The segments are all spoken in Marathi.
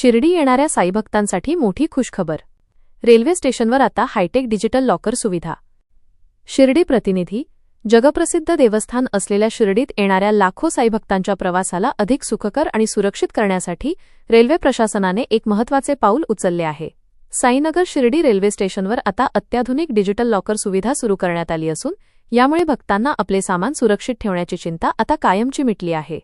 शिर्डी येणाऱ्या साईभक्तांसाठी मोठी खुशखबर. रेल्वे स्टेशनवर आता हायटेक डिजिटल लॉकर सुविधा. शिर्डी प्रतिनिधी. जगप्रसिद्ध देवस्थान असलेल्या शिर्डीत येणाऱ्या लाखो साईभक्तांच्या प्रवासाला अधिक सुखकर आणि सुरक्षित करण्यासाठी रेल्वे प्रशासनाने एक महत्त्वाचे पाऊल उचलले आहे. साईनगर शिर्डी रेल्वे स्टेशनवर आता अत्याधुनिक डिजिटल लॉकर सुविधा सुरू करण्यात आली असून यामुळे भक्तांना आपले सामान सुरक्षित ठेवण्याची चिंता आता कायमची मिटली आहे.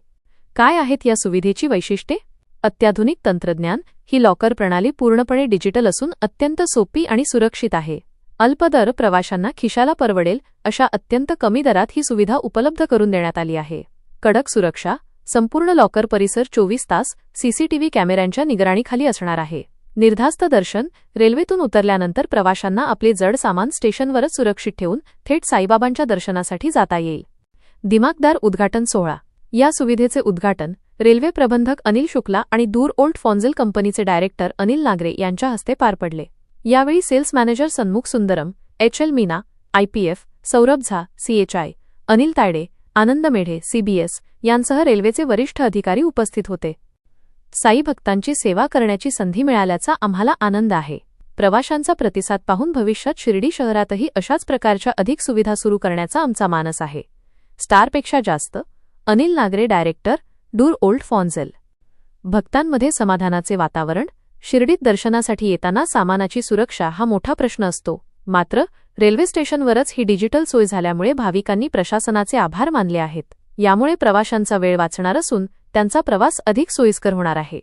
काय आहेत या सुविधेची वैशिष्ट्ये? अत्याधुनिक तंत्रज्ञान. ही लॉकर प्रणाली पूर्णपणे डिजिटल असून अत्यंत सोपी आणि सुरक्षित आहे. अल्प दर. प्रवाशांना खिशाला परवडेल अशा अत्यंत कमी दरात ही सुविधा उपलब्ध करून देण्यात आली आहे. कडक सुरक्षा. संपूर्ण लॉकर परिसर 24 तास सीसीटीव्ही कॅमेऱ्यांच्या निगराणीखाली असणार आहे. निर्धास्त दर्शन. रेल्वेतून उतरल्यानंतर प्रवाशांना आपले जड सामान स्टेशनवरच सुरक्षित ठेवून थेट साईबाबांच्या दर्शनासाठी जाता येईल. दिमाखदार उद्घाटन सोहळा. या सुविधेचे उद्घाटन रेल्वे प्रबंधक अनिल शुक्ला आणि दूर ओल्ड फॉन्झेल कंपनीचे डायरेक्टर अनिल नागरे यांच्या हस्ते पार पडले. यावेळी सेल्स मॅनेजर सन्मुख सुंदरम, HL मीना, IPF, सौरभ झा, CHI, अनिल तायडे, आनंद मेढे, CBS यांसह रेल्वेचे वरिष्ठ अधिकारी उपस्थित होते. साई भक्तांची सेवा करण्याची संधी मिळाल्याचा आम्हाला आनंद आहे. प्रवाशांचा प्रतिसाद पाहून भविष्यात शिर्डी शहरातही अशाच प्रकारच्या अधिक सुविधा सुरू करण्याचा आमचा मानस आहे. स्टारपेक्षा जास्त. अनिल नागरे, डायरेक्टर, दूर ओल्ड फॉन्झेल. भक्तांमध्ये समाधानाचे वातावरण. शिर्डीत दर्शनासाठी येताना सामानाची सुरक्षा हा मोठा प्रश्न असतो. मात्र रेल्वे स्टेशनवरच ही डिजिटल सोय झाल्यामुळे भाविकांनी प्रशासनाचे आभार मानले आहेत. यामुळे प्रवाशांचा वेळ वाचणार असून त्यांचा प्रवास अधिक सोयीस्कर होणार आहे.